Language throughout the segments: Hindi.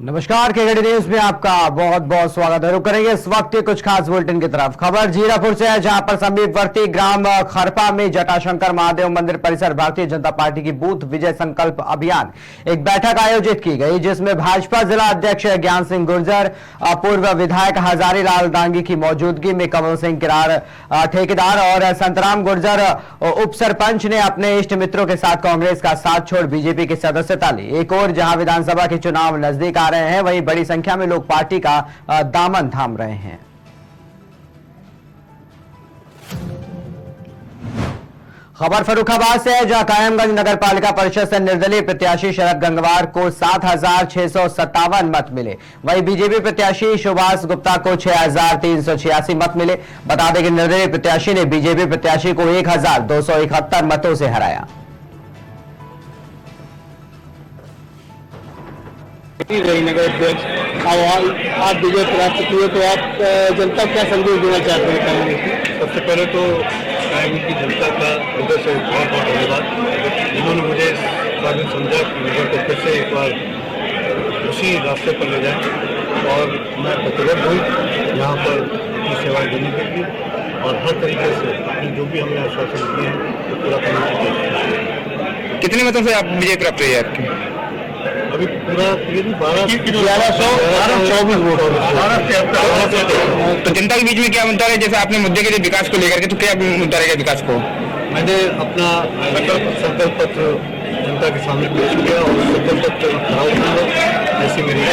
नमस्कार, केकेडी न्यूज में आपका बहुत बहुत स्वागत है। रुक करेंगे इस वक्त के कुछ खास बुलेटिन की तरफ। खबर जीरापुर से है, जहां पर समीपवर्ती ग्राम खरपा में जटाशंकर महादेव मंदिर परिसर भारतीय जनता पार्टी की बूथ विजय संकल्प अभियान एक बैठक आयोजित की गई, जिसमें भाजपा जिला अध्यक्ष ज्ञान सिंह गुर्जर, पूर्व विधायक हजारी लाल दांगी की मौजूदगी में कमल सिंह किरार ठेकेदार और संतराम गुर्जर उप सरपंच ने अपने इष्ट मित्रों के साथ कांग्रेस का साथ छोड़ बीजेपी की सदस्यता ली। एक और जहां विधानसभा के चुनाव नजदीक आ रहे हैं, वहीं बड़ी संख्या में लोग पार्टी का दामन थाम रहे हैं। खबर फर्रुखाबाद से है, जहां कायमगंज नगर पालिका परिषद से निर्दलीय प्रत्याशी शरद गंगवार को 7,657 मत मिले। वहीं बीजेपी प्रत्याशी सुभाष गुप्ता को 6,386 मत मिले। बता दें कि निर्दलीय प्रत्याशी ने बीजेपी प्रत्याशी को 1,271 मतों से हराया। रही नगर अध्यक्ष आप विजय प्राप्त किए, तो आप जनता क्या संदेश देना चाहते हैं? सबसे पहले तो कायमगंज की जनता का हृदय से बहुत बहुत धन्यवाद, जिन्होंने मुझे काबिल समझा कि नगर को फिर से एक बार उसी रास्ते पर ले जाए, और मैं प्रतिबद्ध हूँ यहाँ पर अपनी सेवाएं देने के लिए और हर तरीके से अपने जो भी हमने आश्वासन दिए हैं वो पूरा करने की कोशिश करेंगे। कितने मतों से आप विजय प्राप्त हुई है आपकी? अभी पूरा 1124 वोट। तो जनता के बीच में क्या मुद्दा है? जैसे आपने मुद्दे के लिए विकास को लेकर के, तो क्या मुद्दा रहेगा विकास को? मैंने अपना संकल्प पत्र जनता के सामने पेश किया और संकल्प पत्र खड़ा उठाऊंगा, ऐसी मेरी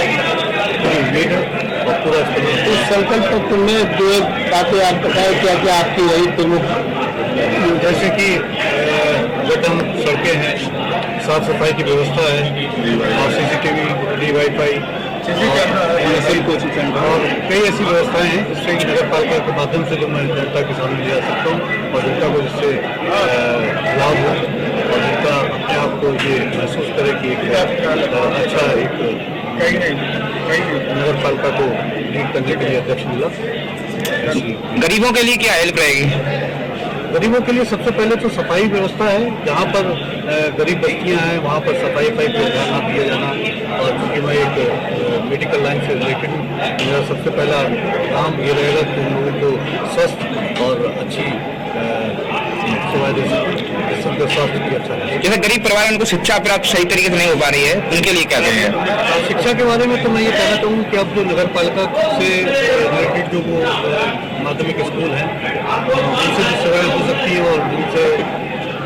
पूरी उम्मीद है और पूरा इस संकल्प पत्र में जो बातें आप बताएं, क्या क्या आपकी रही प्रमुख? जैसे कि गटन सड़कें हैं, साफ सफाई की व्यवस्था है और CCTV, वाईफाई और कई ऐसी व्यवस्थाएं हैं जिससे कि नगर पालिका के माध्यम से जो मैं जनता के सामने ले जा सकता हूँ और जनता को जिससे लाभ हो और जनता अपने आप को ये महसूस करे कि अच्छा एक नगर पालिका को लीड करने के लिए अध्यक्ष मिला। गरीबों के लिए क्या हेल्प रहेगी? गरीबों के लिए सबसे पहले तो सफाई व्यवस्था है, जहाँ पर गरीब बस्तियाँ हैं वहाँ पर सफाई पर ध्यान न दिया जाना। और क्योंकि मैं एक मेडिकल लाइन से रिलेटेड हूँ, मेरा सबसे पहला काम ये रहेगा कि उन लोगों को स्वस्थ और अच्छी सेवाएं दे सकें, सबका स्वास्थ्य भी अच्छा है। जैसे गरीब परिवार उनको शिक्षा प्राप्त सही तरीके से नहीं हो पा रही है, उनके लिए क्या करेंगे? शिक्षा के बारे में तो मैं ये कहना चाहूँगा कि अब जो नगर पालिका से रिलेटेड जो वो माध्यमिक स्कूल हैं उनसे जो सेवाएं हो सकती है और उनसे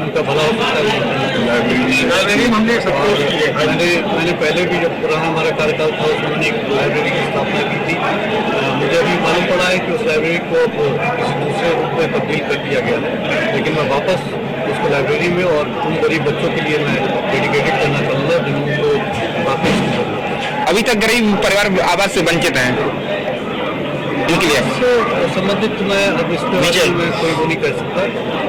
उनका भला हो सकता है। लाइब्रेरी हमने मैंने पहले भी जब पुराना हमारा कार्यकाल था उसमें मैंने एक लाइब्रेरी की स्थापना की थी। मुझे अभी मालूम पड़ा है कि उस लाइब्रेरी को किसी दूसरे रूप में तब्दील कर दिया गया है, लेकिन मैं वापस उसको लाइब्रेरी में और उन गरीब बच्चों के लिए मैं डेडिकेटेड करना चाहूँगा जिनको वापस अभी तक गरीब परिवार आवास से वंचित हैं, उनके लिए संबंधित मैं अब इस पर मैं कोई वो नहीं कर सकता,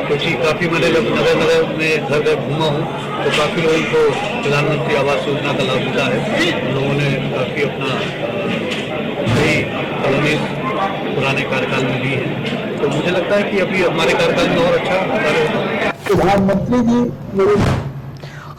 क्योंकि काफ़ी मैंने जब नगर में घर घर घूमा हूँ तो काफ़ी लोगों को प्रधानमंत्री आवास योजना का लाभ मिला है। उन लोगों ने काफ़ी अपना कई कॉलोनी पुराने कार्यकाल में ली है, तो मुझे लगता है कि अभी हमारे कार्यकाल में और अच्छा कार्य होगा। प्रधानमंत्री जी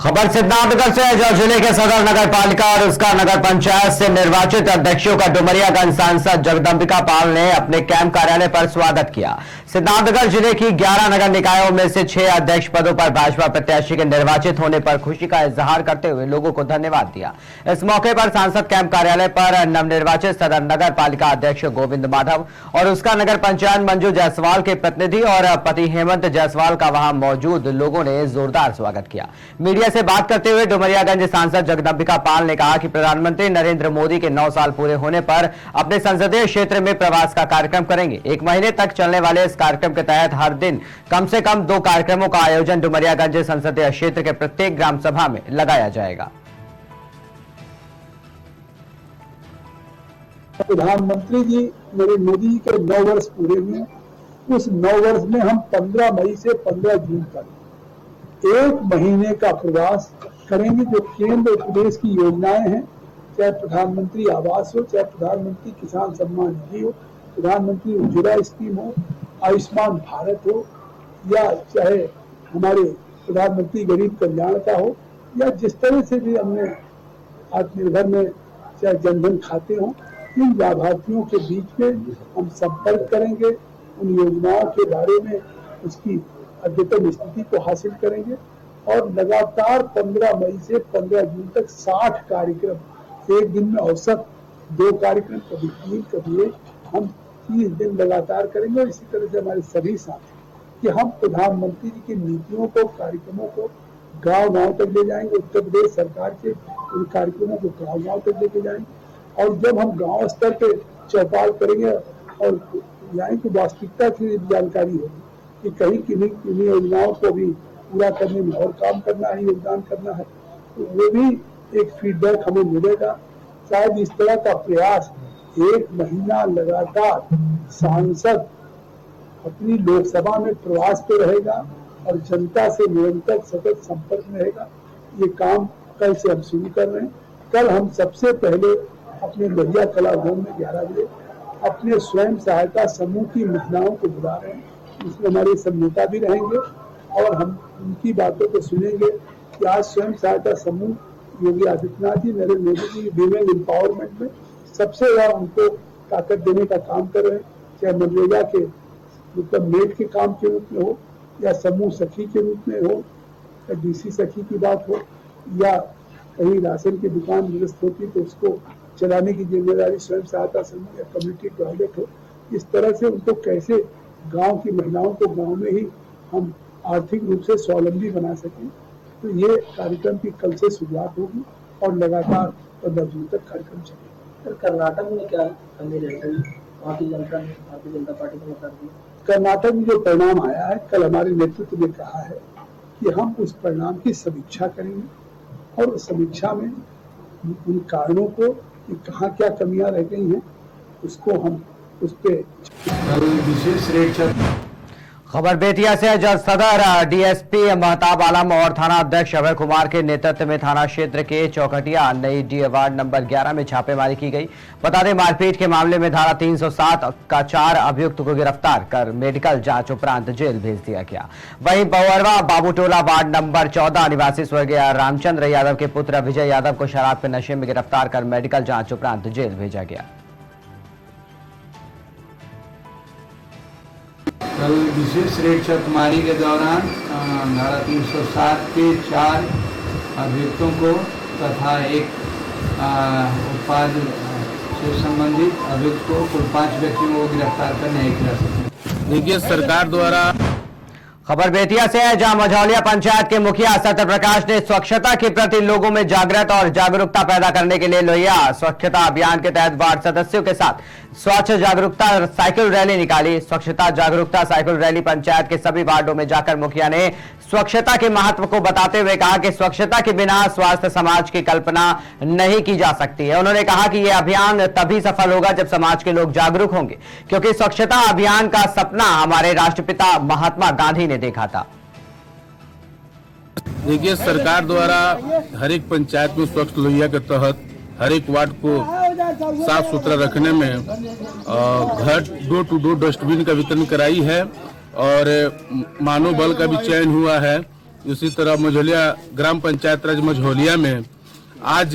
खबर सिद्धार्थनगर से है, जो जिले के सदर नगर पालिका और उसका नगर पंचायत से निर्वाचित अध्यक्षों का डुमरियागंज सांसद जगदम्बिका पाल ने अपने कैंप कार्यालय पर स्वागत किया। सिद्धार्थनगर जिले की 11 नगर निकायों में से 6 अध्यक्ष पदों पर भाजपा प्रत्याशी के निर्वाचित होने पर खुशी का इजहार करते हुए लोगों को धन्यवाद दिया। इस मौके पर सांसद कैंप कार्यालय पर नवनिर्वाचित सदर नगर पालिका अध्यक्ष गोविंद माधव और उसका नगर पंचायत मंजू जायसवाल के प्रतिनिधि और पति हेमंत जायसवाल का वहां मौजूद लोगों ने जोरदार स्वागत किया। मीडिया से बात करते हुए डुमरियागंज सांसद जगदम्बिका पाल ने कहा कि प्रधानमंत्री नरेंद्र मोदी के 9 साल पूरे होने पर अपने संसदीय क्षेत्र में प्रवास का कार्यक्रम करेंगे। 1 महीने तक चलने वाले इस कार्यक्रम के तहत हर दिन कम से कम 2 कार्यक्रमों का आयोजन डुमरियागंज संसदीय क्षेत्र के प्रत्येक ग्राम सभा में लगाया जाएगा। प्रधानमंत्री जी नरेंद्र मोदी के 9 वर्ष पूरे हुए। उस 9 वर्ष में हम 15 मई से 15 जून तक 1 महीने का प्रवास करेंगे। जो केंद्र प्रदेश की योजनाएं हैं, चाहे प्रधानमंत्री आवास हो, चाहे प्रधानमंत्री किसान सम्मान निधि हो, प्रधानमंत्री उज्ज्वला स्कीम हो, आयुष्मान भारत हो, या चाहे हमारे प्रधानमंत्री गरीब कल्याण का हो, या जिस तरह से भी हमने आत्मनिर्भर में चाहे जनधन खाते हों, इन लाभार्थियों के बीच में हम संपर्क करेंगे, उन योजनाओं के बारे में उसकी अद्यतन स्थिति को हासिल करेंगे और लगातार 15 मई से 15 जून तक 60 कार्यक्रम, एक दिन में औसत 2 कार्यक्रम, कभी 3, कभी 1, हम 30 दिन लगातार करेंगे। और इसी तरह से हमारे सभी साथी कि हम प्रधानमंत्री जी की नीतियों को, कार्यक्रमों को गांव-गांव तक ले जाएंगे। उत्तर प्रदेश सरकार के उन कार्यक्रमों को गांव-गांव तक लेके जाएंगे और जब हम गांव स्तर पे चौपाल करेंगे और यानी कि वास्तविकता की जानकारी होगी कि कहीं किन्हीं योजनाओं को भी पूरा करने में और काम करना है, योगदान करना है, तो वो भी एक फीडबैक हमें मिलेगा। शायद इस तरह का प्रयास 1 महीना लगातार सांसद अपनी लोकसभा में प्रवास पे रहेगा और जनता से निरंतर सतत संपर्क में रहेगा। ये काम कल से हम शुरू कर रहे हैं। कल हम सबसे पहले अपने लोहिया कलाभवन में 11 बजे अपने स्वयं सहायता समूह की महिलाओं को बुला रहे हैं। इसमें हमारे सब नेता भी रहेंगे और हम उनकी बातों को सुनेंगे कि आज स्वयं सहायता समूह योगी आदित्यनाथ जी, नरेंद्र मोदी जी विमेन एम्पावरमेंट में सबसे ज्यादा उनको ताकत देने का काम कर रहे हैं, चाहे मनरेगा के मतलब मेट के काम के रूप में हो या समूह सखी के रूप में हो या डीसी सखी की बात हो या कहीं राशन की दुकान निरस्त होती तो उसको चलाने की जिम्मेदारी स्वयं सहायता समूह या कम्युनिटी टॉयलेट हो। इस तरह से उनको कैसे गांव की महिलाओं को गांव में ही हम आर्थिक रूप से स्वावलंबी बना सकें, तो ये कार्यक्रम की कल से शुरुआत होगी और लगातार 15 जून तक कार्यक्रम चलेगा। सर, कर्नाटक में क्या कमी रह गई? वहाँ की जनता ने भारतीय जनता पार्टी को मत दी। कर्नाटक में जो परिणाम आया है, कल हमारे नेतृत्व ने कहा है कि हम उस परिणाम की समीक्षा करेंगे और उस समीक्षा में उन कारणों को कि कहाँ क्या कमियां रह गई हैं उसको हम उस पर विशेष रेट। खबर बेतिया से जब सदर डीएसपी महताब आलम और थाना अध्यक्ष अभय कुमार के नेतृत्व में थाना क्षेत्र के चौखटिया नई डी वार्ड नंबर 11 में छापेमारी की गई। बता दें, मारपीट के मामले में धारा 307 का 4 अभियुक्त को गिरफ्तार कर मेडिकल जांच उपरांत जेल भेज दिया गया। वहीं बवरवा बाबूटोला वार्ड नंबर 14 निवासी स्वर्गीय रामचंद्र यादव के पुत्र विजय यादव को शराब के नशे में गिरफ्तार कर मेडिकल जांच उपरांत जेल भेजा गया। कल विशेष रेड छापेमारी के दौरान धारा 307 के 4 अभियुक्तों को तथा एक उत्पाद से संबंधित अभियुक्त को कुल 5 व्यक्तियों को गिरफ्तार कर न्यायिक हिरासत में। देखिए, सरकार द्वारा खबर बेतिया से है, जहां मझौलिया पंचायत के मुखिया सत्य प्रकाश ने स्वच्छता के प्रति लोगों में जागरूकता पैदा करने के लिए लोहिया स्वच्छता अभियान के तहत वार्ड सदस्यों के साथ स्वच्छ जागरूकता साइकिल रैली निकाली। स्वच्छता जागरूकता साइकिल रैली पंचायत के सभी वार्डों में जाकर मुखिया ने स्वच्छता के महत्व को बताते हुए कहा कि स्वच्छता के बिना स्वास्थ्य समाज की कल्पना नहीं की जा सकती है। उन्होंने कहा कि यह अभियान तभी सफल होगा जब समाज के लोग जागरूक होंगे, क्योंकि स्वच्छता अभियान का सपना हमारे राष्ट्रपिता महात्मा गांधी ने देखा था। देखिए, सरकार द्वारा हर एक पंचायत में स्वच्छ लोहिया के तहत हर एक वार्ड को साफ सुथरा रखने में घर डोर टू डोर डस्टबिन का वितरण कराई है और मानव बल का भी चयन हुआ है। इसी तरह मझौलिया ग्राम पंचायत राज मझौलिया में आज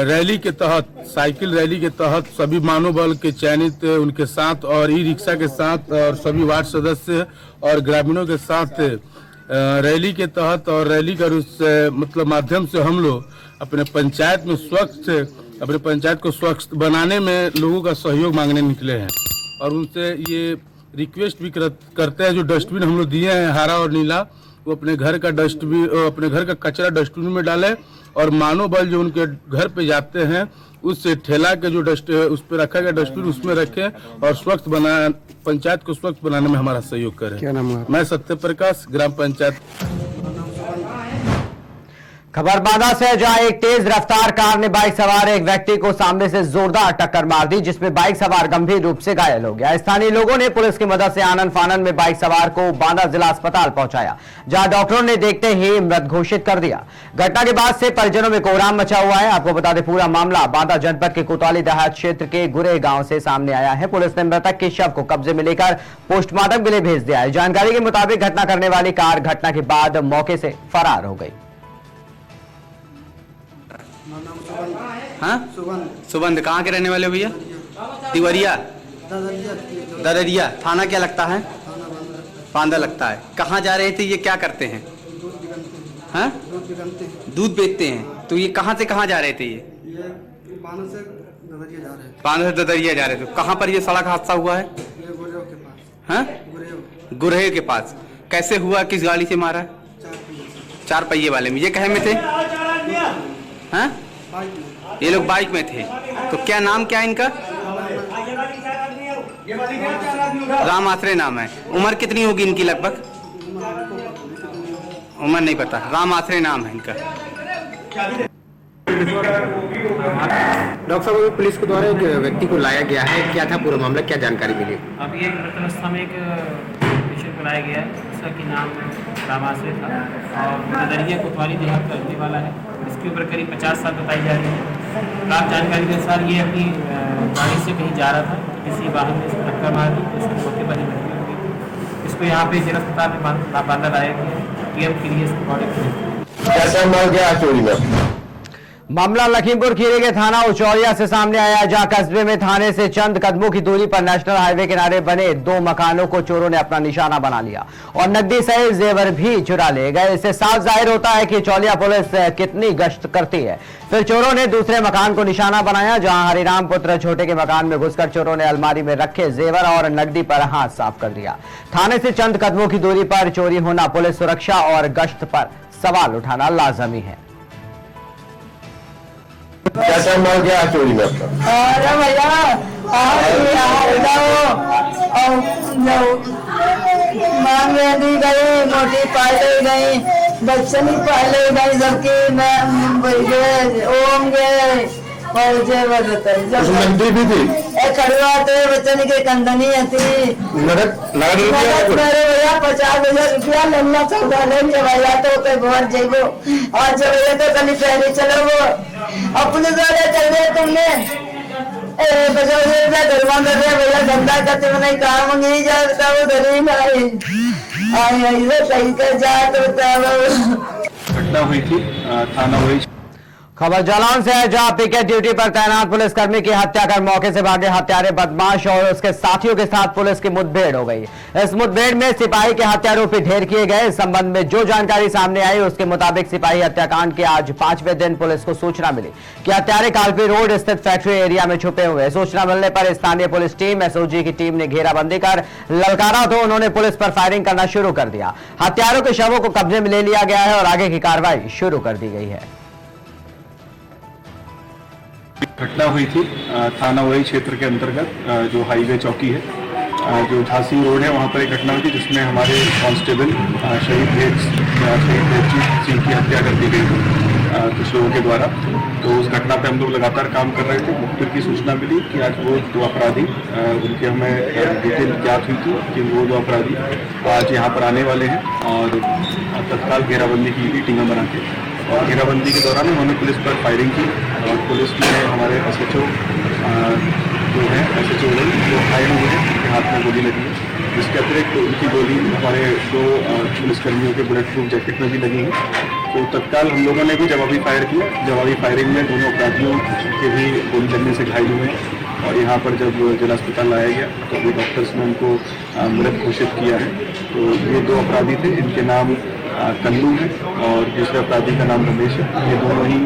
रैली के तहत, साइकिल रैली के तहत सभी मानव बल के चयनित उनके साथ और ई रिक्शा के साथ और सभी वार्ड सदस्य और ग्रामीणों के साथ रैली के तहत और रैली का मतलब माध्यम से हम लोग अपने पंचायत में अपने पंचायत को स्वच्छ बनाने में लोगों का सहयोग मांगने निकले हैं और उनसे ये रिक्वेस्ट भी करते हैं, जो डस्टबिन हम लोग दिए हैं हरा और नीला, वो अपने घर का कचरा डस्टबिन में डालें और मानव बल जो उनके घर पे जाते हैं उस ठेला के जो उस पे रखा गया डस्टबिन उसमें रखें और पंचायत को स्वच्छ बनाने में हमारा सहयोग करें। क्या नाम है? मैं सत्य प्रकाश, ग्राम पंचायत। खबर बांदा से, जहां एक तेज रफ्तार कार ने बाइक सवार एक व्यक्ति को सामने से जोरदार टक्कर मार दी, जिसमें बाइक सवार गंभीर रूप से घायल हो गया। स्थानीय लोगों ने पुलिस की मदद से आनन फानन में बाइक सवार को बांदा जिला अस्पताल पहुंचाया, जहां डॉक्टरों ने देखते ही मृत घोषित कर दिया। घटना के बाद से परिजनों में कोहराम मचा हुआ है। आपको बता दें, पूरा मामला बांदा जनपद के कोतवाली देहात क्षेत्र के गुरे गांव से सामने आया है। पुलिस ने मृतक के शव को कब्जे में लेकर पोस्टमार्टम के लिए भेज दिया है। जानकारी के मुताबिक घटना करने वाली कार घटना के बाद मौके से फरार हो गई। हाँ सुबंध कहाँ के रहने वाले हो भैया? तिवरिया ददरिया। थाना क्या लगता है? बांदा लगता है। कहाँ जा रहे थे, ये क्या करते हैं? हाँ दूध बेचते हैं। तो ये कहाँ से कहाँ जा रहे थे? ये बांदा से ददरिया जा रहे थे। कहाँ पर ये सड़क हादसा हुआ है? हाँ गुरहेव के पास। कैसे हुआ, किस गाड़ी से मारा? 4 पहिए वाले में। ये कहे में थे? हाँ ये लोग बाइक में थे। तो क्या नाम क्या है इनका? राम आश्रय नाम है। उम्र कितनी होगी इनकी लगभग? उम्र नहीं पता। राम आश्रय नाम है इनका। डॉक्टर साहब, पुलिस के द्वारा एक व्यक्ति को लाया गया है, क्या था पूरा मामला, क्या जानकारी मिली? अभी एक प्रथम में एक पेशेंट को लाया गया है, जिसका कि नाम रामाश्रय था और ददरिया कोतवाली देहात का रहने वाला है। इसके ऊपर करीब 50 साल बताई जा रही है। प्राप्त जानकारी के अनुसार ये अपनी गाड़ी से कहीं जा रहा था, किसी वाहन ने इसको टक्कर मार दी, इसकी मौके पर ही मृत्यु हो गई। इसको यहाँ पे जिला अस्पताल में बांदा लाया गया है। पीएम के लिए इसको बॉडी मामला लखीमपुर खीरी के थाना उचौरिया से सामने आया, जहां कस्बे में थाने से चंद कदमों की दूरी पर नेशनल हाईवे किनारे बने 2 मकानों को चोरों ने अपना निशाना बना लिया और नकदी सहित जेवर भी चुरा ले गए। इससे साफ जाहिर होता है कि उचौरिया पुलिस कितनी गश्त करती है। फिर चोरों ने दूसरे मकान को निशाना बनाया, जहां हरिराम पुत्र छोटे के मकान में घुसकर चोरों ने अलमारी में रखे जेवर और नकदी पर हाथ साफ कर दिया। थाने से चंद कदमों की दूरी पर चोरी होना पुलिस सुरक्षा और गश्त पर सवाल उठाना लाजमी है। कैसा माल गया चोरी में आपका? अरे भैया मांग दी गई, मोटी पाले गई, बच्चन ही पाले गई, सबके ओम गए और नकदी भी थी, कड़वा थे बच्चन के कंदनी थी। मेरे भैया 50,000 रुपया लल्ला चौदह लेंगे भैया, तो बहुत जेबो और जब भैया तो कल पहले चलो वो और पुलिस वाले चल रहे तुमने गरबा कर रहे भैया, धंधा करते नहीं काम नहीं जाता वो गरीब आई सही कर जा। घटना हुई थी थाना हुई। खबर जालौन से है, जहां पिकेट ड्यूटी पर तैनात पुलिसकर्मी की हत्या कर मौके से भागे हत्यारे बदमाश और उसके साथियों के साथ पुलिस की मुठभेड़ हो गई। इस मुठभेड़ में सिपाही के हत्यारोपी ढेर किए गए। इस संबंध में जो जानकारी सामने आई उसके मुताबिक सिपाही हत्याकांड के आज 5वें दिन पुलिस को सूचना मिली कि हत्यारे कालपी रोड स्थित फैक्ट्री एरिया में छुपे हुए। सूचना मिलने पर स्थानीय पुलिस टीम एसओजी की टीम ने घेराबंदी कर ललकारा तो उन्होंने पुलिस पर फायरिंग करना शुरू कर दिया। हत्यारों के शवों को कब्जे में ले लिया गया है और आगे की कार्रवाई शुरू कर दी गई है। घटना हुई थी थाना वही क्षेत्र के अंतर्गत जो हाईवे चौकी है, जो झांसी रोड है, वहाँ पर एक घटना हुई थी जिसमें हमारे कांस्टेबल शहीद भेदजीत सिंह की हत्या कर दी गई थी कुछ लोगों के द्वारा। तो उस घटना पे हम लोग लगातार काम कर रहे थे। मुखबिर की सूचना मिली कि आज वो 2 अपराधी उनके हमें डिटेल ज्ञात हुई थी कि वो 2 अपराधी आज यहाँ पर आने वाले हैं और तत्काल घेराबंदी की गई टीमें बना के। और घेराबंदी के दौरान उन्होंने पुलिस पर फायरिंग की और पुलिस में हमारे SHO जो है SHO जो घायल हुए हैं, उनके हाथ में गोली लगी है, जिसके अतिरिक्त उनकी गोली हमारे 2 पुलिसकर्मियों के बुलेट प्रूफ जैकेट में भी लगी है। तो तत्काल हम लोगों ने भी जवाबी फायर किया। जवाबी फायरिंग में दोनों अपराधियों के भी गोली लगने से घायल हुए हैं और यहाँ पर जब जिला अस्पताल लाया गया तो अभी डॉक्टर्स ने उनको मृत घोषित किया है। तो ये 2 अपराधी थे, इनके नाम कल्लू है और दूसरे अपराधी का नाम रमेश है। ये दोनों ही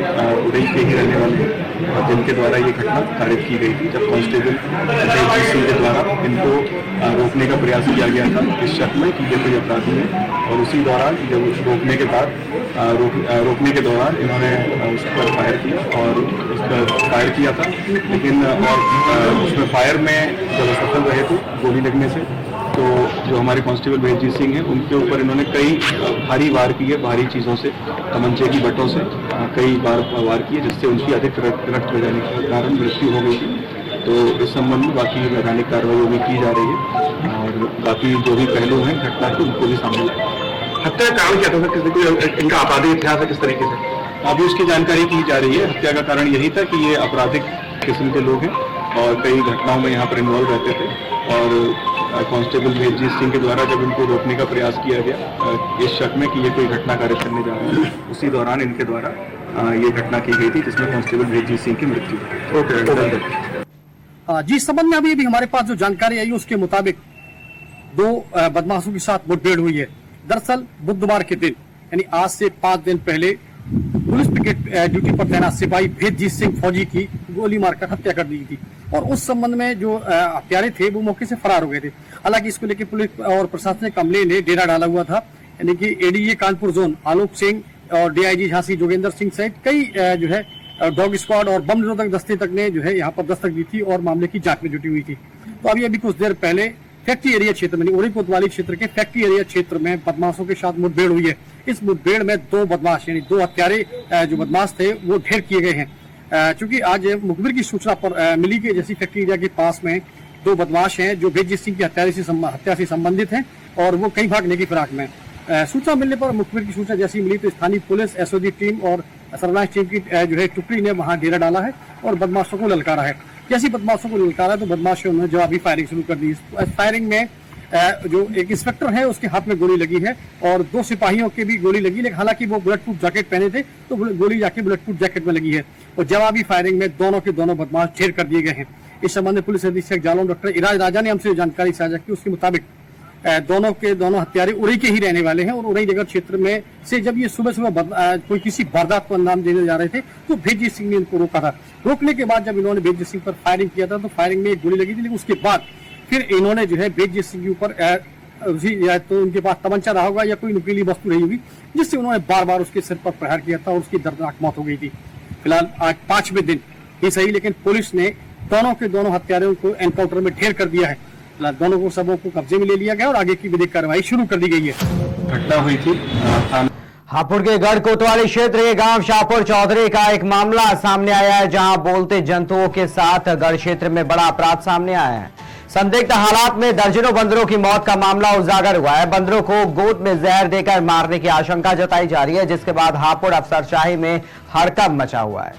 उड़ई के ही रहने वाले हैं और जिनके द्वारा ये घटना कारित की गई थी, जब कांस्टेबल भेदजीत सिंह के द्वारा इनको रोकने का प्रयास किया गया था इस शक में कि ये कोई अपराधी है। और उसी दौरान जब रोकने के बाद रोकने के दौरान इन्होंने उस पर फायर किया और उस पर फायर किया था, लेकिन और उसमें फायर में जब सफल रहे थे गोली लगने से, तो जो हमारे कांस्टेबल भेदजीत सिंह हैं उनके ऊपर इन्होंने कई भारी वार किए, भारी चीज़ों से, तमंचे की बटों से कई बार वार किए, जिससे उनकी अधिक रक्त बह जाने के कारण मृत्यु हो गई थी। तो इस संबंध में बाकी वैधानिक कार्रवाई भी की जा रही है और बाकी जो भी पहलू हैं घटना के उनको भी सामने लाया। हत्या का कारण क्या था, किसी इनका आपराधिक इतिहास है किस तरीके से? अभी उसकी जानकारी की जा रही है। हत्या का कारण यही था कि ये आपराधिक किस्म के लोग हैं और कई घटनाओं में यहाँ पर इन्वॉल्व रहते थे और कांस्टेबल भेदजीत सिंह के द्वारा जब इनको रोकने का प्रयास किया गया इस शक में कि ये कोई घटना कारित करने जा रहे हैं, उसी दौरान इनके द्वारा ये घटना की गई थी जिसमें कांस्टेबल ब्रिजेश सिंह की मृत्यु हुई। जी, इस संबंध में अभी हमारे पास जो जानकारी आई उसके मुताबिक 2 बदमाशों के साथ मुठभेड़ हुई है। दरअसल बुधवार के दिन यानी आज से 5 दिन पहले पुलिस पिकेट ड्यूटी पर तैनात सिपाही भेदजीत सिंह फौजी की गोली मारकर हत्या कर दी थी और उस संबंध में जो हत्यारे थे वो मौके से फरार हो गए थे। हालांकि इसको लेकर पुलिस और प्रशासनिक अमले ने डेरा डाला हुआ था, यानी कि एडीए कानपुर जोन आलोक सिंह और डीआईजी झांसी जोगेंद्र सिंह सहित कई जो है डॉग स्क्वाड और बम निरोधक दस्ते तक ने जो है यहाँ पर दस्तक दी थी और मामले की जांच में जुटी हुई थी। तो अभी कुछ देर पहले फैक्ट्री एरिया क्षेत्र में उरी कोतवाली क्षेत्र के फैक्ट्री एरिया क्षेत्र में बदमाशों के साथ मुठभेड़ हुई है। इस मुठभेड़ में 2 बदमाश यानी 2 हत्यारे जो बदमाश थे वो ढेर किए गए हैं। चूंकि आज मुखबिर की सूचना पर मिली कि जैसी फैक्ट्री एरिया के पास में 2 बदमाश हैं जो भेदजीत सिंह की हत्या से संबंधित हैं और वो कहीं भागने की फिराक में। सूचना मिलने पर मुखबिर की सूचना जैसी मिली तो स्थानीय पुलिस एसओजी टीम और सर्विलांस टीम की जो है टुकड़ी ने वहां डेरा डाला है और बदमाशों को ललकारा है। जैसी बदमाशों को ललकारा तो बदमाशों ने जवाबी फायरिंग शुरू कर दी। फायरिंग में जो एक इंस्पेक्टर है उसके हाथ में गोली लगी है और 2 सिपाहियों के भी गोली लगी, लेकिन हालांकि वो बुलेट प्रूफ जैकेट पहने थे तो गोली जाके बुलेट प्रूफ जैकेट में लगी है और जवाबी फायरिंग में दोनों के दोनों बदमाश ढेर कर दिए गए हैं। इस संबंध में पुलिस अधीक्षक जालौन डॉक्टर इराज राजा ने हमसे जानकारी साझा की। उसके मुताबिक दोनों के दोनों हत्यारे उरई के ही रहने वाले हैं और उरई नगर क्षेत्र में से जब ये सुबह कोई किसी वारदात को अंजाम देने जा रहे थे तो भेदजीत सिंह ने इनको रोका था। रोकने के बाद जब इन्होंने भेदजीत सिंह पर फायरिंग किया था तो फायरिंग में एक गोली लगी थी, लेकिन उसके बाद फिर इन्होंने जो है भेदजीत सिंह के ऊपर या तो उनके पास तमंचा रहा होगा या कोई नुकीली वस्तु रही होगी जिससे उन्होंने बार बार उसके सिर पर प्रहार किया था और उसकी दर्दनाक मौत हो गई थी। फिलहाल आज 5वें दिन ही सही, लेकिन पुलिस ने दोनों के दोनों हत्यारों को एनकाउंटर में ढेर कर दिया है। दोनों को सबों को कब्जे में ले लिया गया और आगे की विधिक कार्रवाई शुरू कर दी गई है। घटना हुई थी हापुड़ के गढ़ कोतवाली क्षेत्र के गांव शाहपुर चौधरी का एक मामला सामने आया है, जहां बोलते जंतुओं के साथ गढ़ क्षेत्र में बड़ा अपराध सामने आया है। संदिग्ध हालात में दर्जनों बंदरों की मौत का मामला उजागर हुआ है। बंदरों को गोद में जहर देकर मारने की आशंका जताई जा रही है, जिसके बाद हापुड़ अफसरशाही में हड़कंप मचा हुआ है।